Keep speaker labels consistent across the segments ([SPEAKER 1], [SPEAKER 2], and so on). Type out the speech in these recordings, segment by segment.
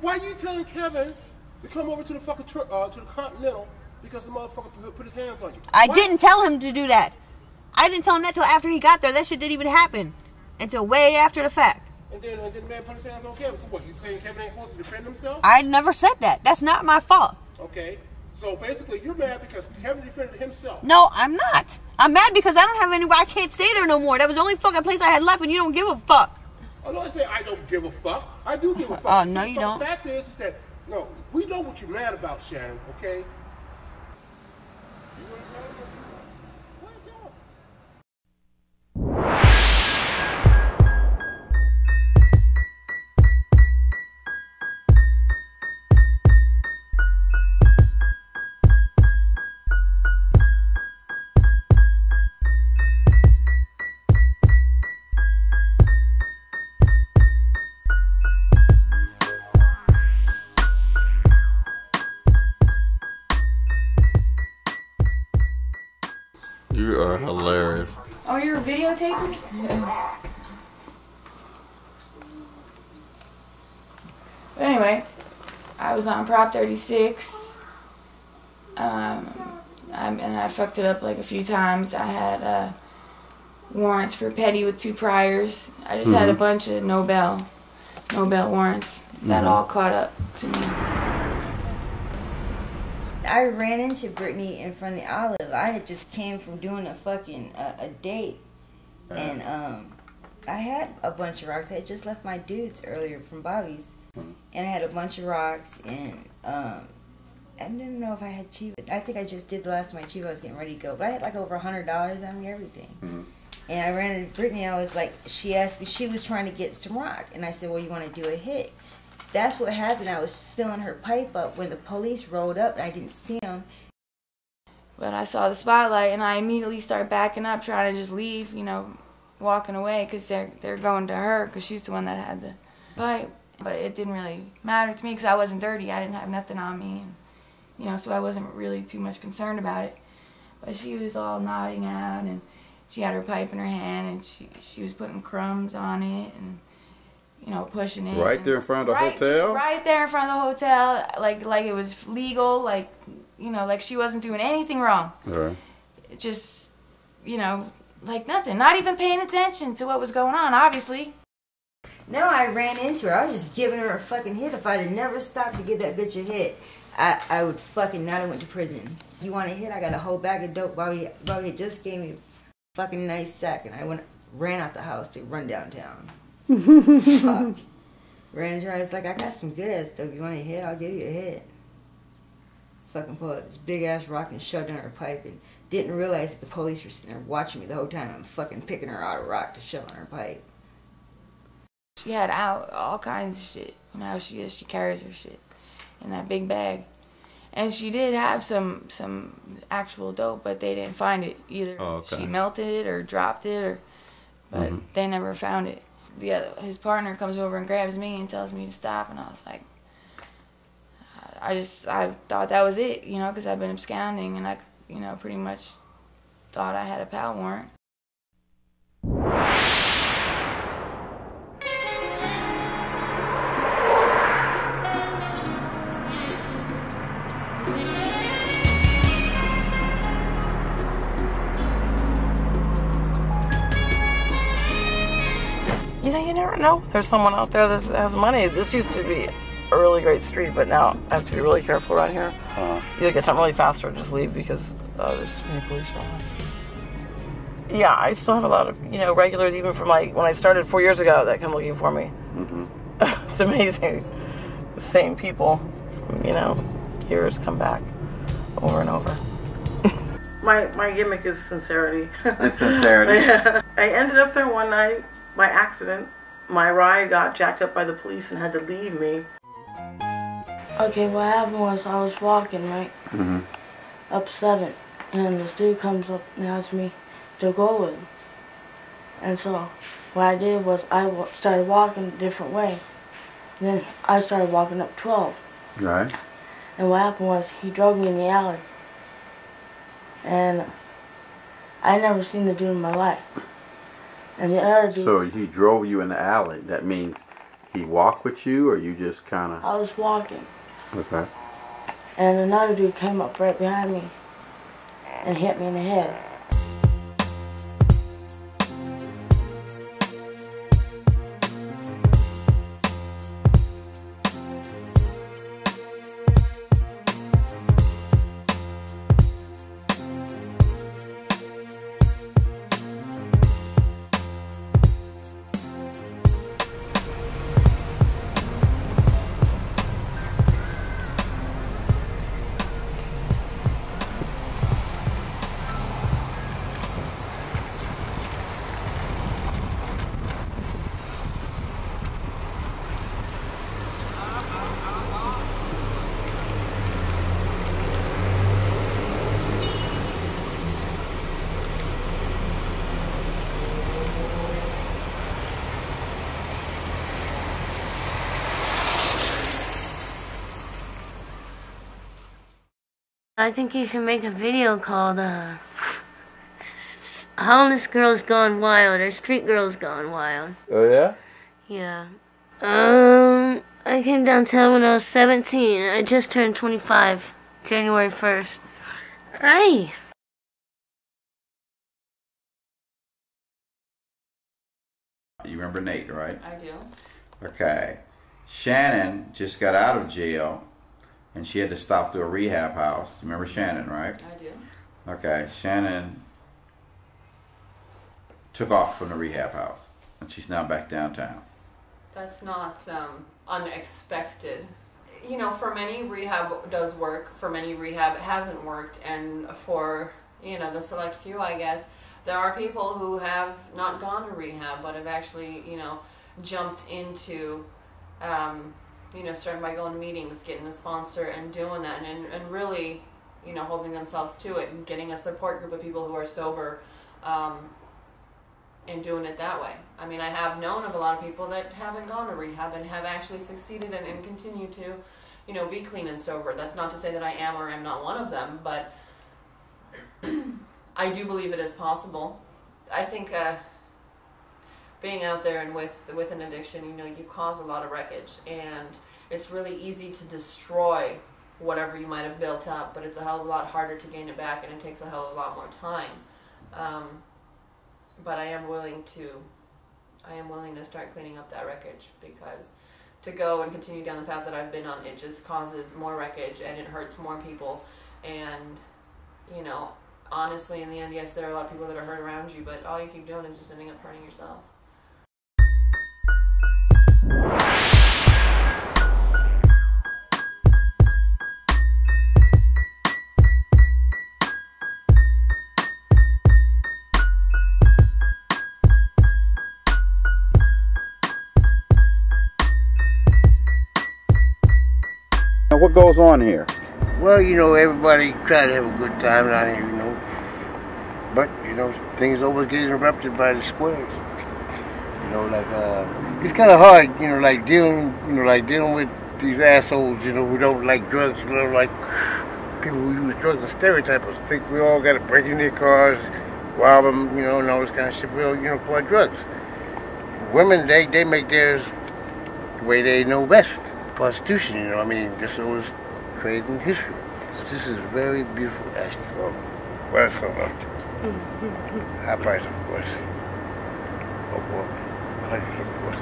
[SPEAKER 1] Why are you telling Kevin to come over to the fucking to the Continental because the motherfucker put his hands on you?
[SPEAKER 2] I didn't tell him to do that. I didn't tell him that till after he got there. That shit didn't even happen until way after the fact.
[SPEAKER 1] And then the man put his hands on Kevin. So what? You saying Kevin ain't supposed to defend himself?
[SPEAKER 2] I never said that. That's not my fault.
[SPEAKER 1] Okay. So basically, you're mad because Kevin defended himself.
[SPEAKER 2] No, I'm not. I'm mad because I don't have anywhere. I can't stay there no more. That was the only fucking place I had left, and you don't give a fuck.
[SPEAKER 1] Oh, no, I say I don't give a fuck. I do give a fuck.
[SPEAKER 2] Oh, no, you don't.
[SPEAKER 1] The fact is that, no, we know what you're mad about, Shannon, okay?
[SPEAKER 3] You are hilarious.
[SPEAKER 4] Oh, you're videotaping? Yeah. But anyway, I was on Prop 36. And I fucked it up like a few times. I had warrants for petty with 2 priors. I just had a bunch of no bail warrants. That all caught up to me.
[SPEAKER 5] I ran into Brittany in front of the Olive. I had just came from doing a fucking a date, and I had a bunch of rocks. I had just left my dudes earlier from Bobby's, and I had a bunch of rocks, and I didn't know if I had Chiva. I think I just did the last of my Chiva. I was getting ready to go, but I had like over $100 on me, everything. And I ran into Brittany. I was like, she asked me, she was trying to get some rock, and I said, well, you want to do a hit? That's what happened. I was filling her pipe up when the police rolled up and I didn't see them.
[SPEAKER 4] But I saw the spotlight and I immediately started backing up, trying to just leave, you know, walking away because they're going to her because she's the one that had the pipe. But it didn't really matter to me because I wasn't dirty. I didn't have nothing on me, and, you know, so I wasn't really too much concerned about it. But she was all nodding out, and she had her pipe in her hand, and she was putting crumbs on it, and, you know, pushing it.
[SPEAKER 3] Right there in front of the hotel?
[SPEAKER 4] Right there in front of the hotel, like it was legal, like, you know, like she wasn't doing anything wrong.
[SPEAKER 3] Right.
[SPEAKER 4] Just, you know, like nothing. Not even paying attention to what was going on, obviously.
[SPEAKER 5] No, I ran into her. I was just giving her a fucking hit. If I'd have never stopped to give that bitch a hit, I would fucking not have went to prison. You want a hit? I got a whole bag of dope. Bobby just gave me a fucking nice sack, and I ran out the house to run downtown. Fuck. Ran into her. I was like, I got some good ass dope. You want a hit? I'll give you a hit. Fucking pulled out this big ass rock and shoved it in her pipe, and didn't realize that the police were sitting there watching me the whole time. I'm fucking picking her out a rock to shove in her pipe.
[SPEAKER 4] She had out all kinds of shit. You know how she is. She carries her shit in that big bag. And she did have some actual dope, but they didn't find it either.
[SPEAKER 3] Oh, okay.
[SPEAKER 4] She melted it or dropped it, but they never found it. His partner comes over and grabs me and tells me to stop, and I was like, I thought that was it, you know, because I've been absconding, and I, you know, pretty much thought I had a PAL warrant.
[SPEAKER 6] You know, you never know. There's someone out there that has money. This used to be a really great street, but now I have to be really careful around here. Either get something really fast or just leave because there's too many police around. Yeah, I still have a lot of, you know, regulars, even from like when I started 4 years ago, that come looking for me. It's amazing. The same people from, you know, years come back over and over. My gimmick is sincerity.
[SPEAKER 3] It's sincerity.
[SPEAKER 6] I ended up there one night by accident. My ride got jacked up by the police and had to leave me.
[SPEAKER 7] Okay, what happened was I was walking, right? Up 7, and this dude comes up and asks me to go with him. And so what I did was I started walking a different way. Then I started walking up 12.
[SPEAKER 3] Right.
[SPEAKER 7] And what happened was he drove me in the alley. And I never seen the dude in my life. And the other dude...
[SPEAKER 3] So he drove you in the alley. That means He walk with you, or you just kind of?
[SPEAKER 7] I was walking,
[SPEAKER 3] Okay.
[SPEAKER 7] and another dude came up right behind me and hit me in the head.
[SPEAKER 8] I think you should make a video called, Homeless Girls Gone Wild, or Street Girls Gone Wild.
[SPEAKER 3] Oh, yeah?
[SPEAKER 8] Yeah. I came downtown when I was 17. I just turned 25, January 1st. Hi.
[SPEAKER 3] You remember Nate, right?
[SPEAKER 4] I do.
[SPEAKER 3] Okay. Shannon just got out of jail, and she had to stop through a rehab house. You remember Shannon, right?
[SPEAKER 4] I do.
[SPEAKER 3] Okay. Shannon took off from the rehab house, and she's now back downtown.
[SPEAKER 9] That's not unexpected. You know, for many, rehab does work. For many, rehab hasn't worked. And for, you know, the select few, I guess, there are people who have not gone to rehab, but have actually, you know, jumped into, you know, starting by going to meetings, getting a sponsor and doing that, and really, you know, holding themselves to it and getting a support group of people who are sober, and doing it that way. I mean, I have known of a lot of people that haven't gone to rehab and have actually succeeded and continue to, you know, be clean and sober. That's not to say that I am or am not one of them, but I do believe it is possible. I think being out there and with an addiction, you know, you cause a lot of wreckage, and it's really easy to destroy whatever you might have built up, but it's a hell of a lot harder to gain it back, and it takes a hell of a lot more time. But I am willing to start cleaning up that wreckage, because to go and continue down the path that I've been on, it just causes more wreckage and it hurts more people. And, you know, honestly, in the end, yes, there are a lot of people that are hurt around you, but all you keep doing is just ending up hurting yourself.
[SPEAKER 3] What goes on here?
[SPEAKER 10] Well, you know, everybody try to have a good time down here, you know. But, you know, things always get interrupted by the squares. You know, like, it's kind of hard, you know, like dealing with these assholes, you know, who don't like drugs, you know, like people who use drugs and stereotypers. Think we all got to break in their cars, rob them, you know, and all this kind of shit. We all, you know, for drugs. Women, they make theirs the way they know best. Prostitution, you know, I mean, this was created in history. This is very beautiful asphalt. Well, it's so loved. High price, of course. Oh, boy. Pleasure, of course.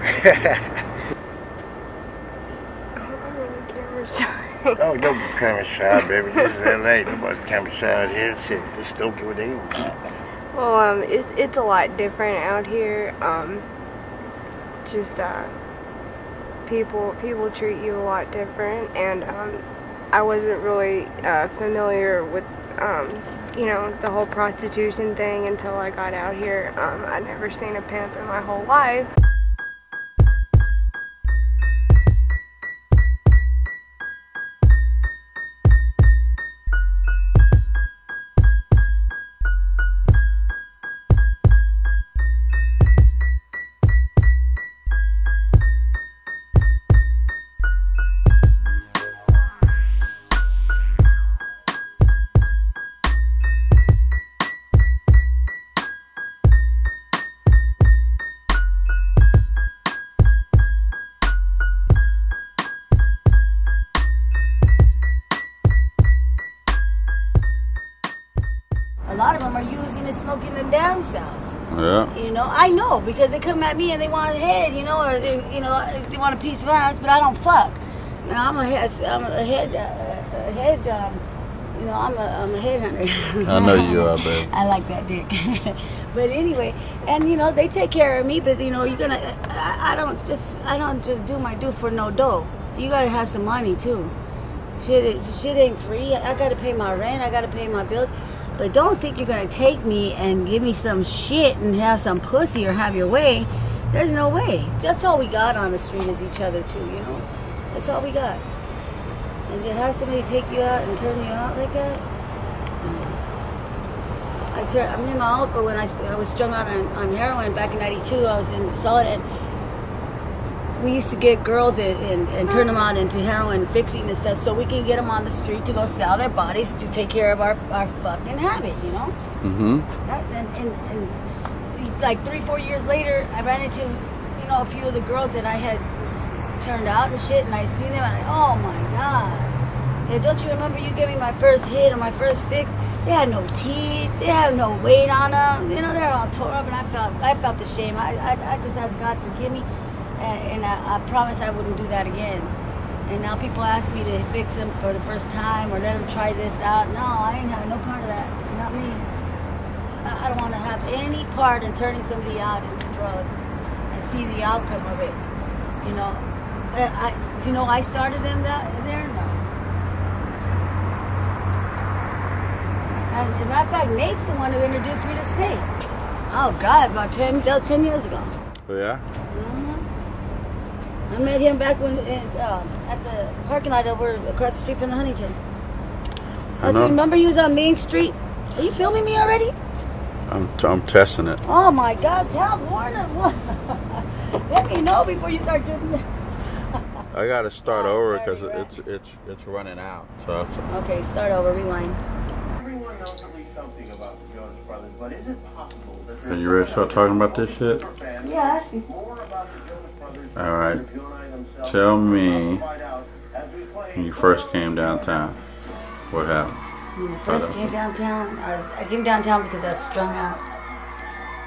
[SPEAKER 11] I'm really camera shy.
[SPEAKER 10] Oh, don't be camera shy, baby. This is LA. Nobody's camera shy out here. Shit, just don't give a damn.
[SPEAKER 11] Well, it's a lot different out here. People treat you a lot different, and I wasn't really familiar with you know, the whole prostitution thing until I got out here. I'd never seen a pimp in my whole life.
[SPEAKER 5] lot of them are using and smoking the damn cells.
[SPEAKER 3] Yeah.
[SPEAKER 5] You know, I know because they come at me and they want a head, you know, or they, you know, they want a piece of ass, but I don't fuck. You know, I'm a head, you know, I'm a headhunter.
[SPEAKER 3] I know you are, baby.
[SPEAKER 5] I like that dick. But anyway, and you know, they take care of me, but you know, you're gonna, I don't just do my do for no dough. You gotta have some money too. Shit ain't free. I gotta pay my rent. I gotta pay my bills. But don't think you're gonna take me and give me some shit and have some pussy or have your way. There's no way. That's all we got on the street is each other too, you know? That's all we got. And to have somebody take you out and turn you out like that? I mean, my uncle, when I was strung out on heroin back in '92, I was in Solid, and we used to get girls and turn them out into heroin fixing and stuff so we can get them on the street to go sell their bodies to take care of our fucking habit, you know?
[SPEAKER 3] Mm-hmm.
[SPEAKER 5] And like 3-4 years later, I ran into, you know, a few of the girls that I had turned out and shit, and I seen them, and oh my God. Yeah, don't you remember you gave me my first hit or my first fix? They had no teeth, they had no weight on them, you know, they're all tore up, and I felt the shame. I just asked God forgive me, and I promised I wouldn't do that again. And now people ask me to fix them for the first time or let them try this out. No, I ain't having no part of that, not me. I don't want to have any part in turning somebody out into drugs and see the outcome of it, you know. Do you know I started them there? No. And as a matter of fact, Nate's the one who introduced me to Snake. Oh God, about 10 years ago.
[SPEAKER 3] Oh, yeah?
[SPEAKER 5] Mm-hmm. I met him back when at the parking lot over across the street from the Huntington. Remember you was on Main Street? Are you filming me already?
[SPEAKER 3] I'm testing it.
[SPEAKER 5] Oh my God, tell Warner. Let me know before you start doing that.
[SPEAKER 3] I gotta start over because it's running out. So
[SPEAKER 5] okay, start over, rewind.
[SPEAKER 12] Everyone knows at least something about the Jonas Brothers, but is it possible that
[SPEAKER 3] are you ready to start talking about this shit?
[SPEAKER 5] Yeah, ask me.
[SPEAKER 3] All right. Tell me when you first came downtown. What happened?
[SPEAKER 5] When I first came downtown, I came downtown because I was strung out.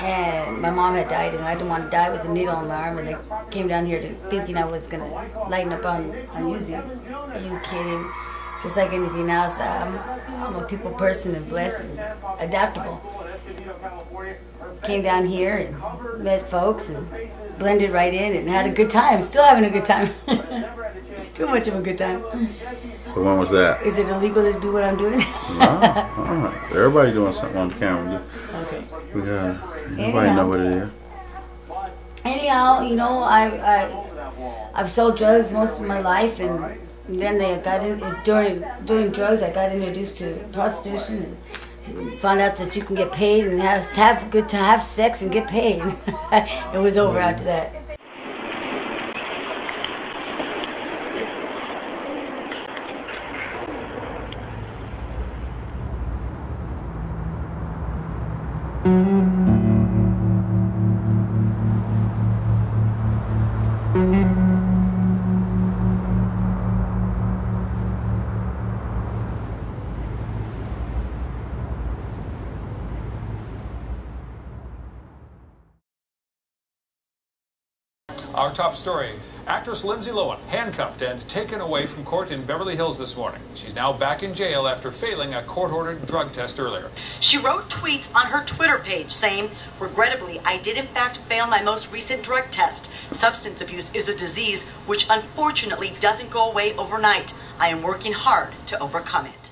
[SPEAKER 5] And my mom had died, and I didn't want to die with a needle in my arm. And I came down here thinking I was going to lighten up on using. Are you kidding? Just like anything else, I'm a people person and blessed and adaptable. Came down here and met folks and blended right in and had a good time. Still having a good time. Too much of a good time.
[SPEAKER 3] So when was that?
[SPEAKER 5] Is it illegal to do what I'm doing?
[SPEAKER 3] No. Everybody doing something on the camera.
[SPEAKER 5] Okay.
[SPEAKER 3] Nobody know what it is.
[SPEAKER 5] Anyhow, you know, I've sold drugs most of my life, and then I got during drugs, I got introduced to prostitution and found out that you can get paid and have sex and get paid. It was over after that.
[SPEAKER 13] Our top story, actress Lindsay Lohan handcuffed and taken away from court in Beverly Hills this morning. She's now back in jail after failing a court-ordered drug test earlier.
[SPEAKER 14] She wrote tweets on her Twitter page saying, "Regrettably, I did in fact fail my most recent drug test. Substance abuse is a disease which unfortunately doesn't go away overnight. I am working hard to overcome it."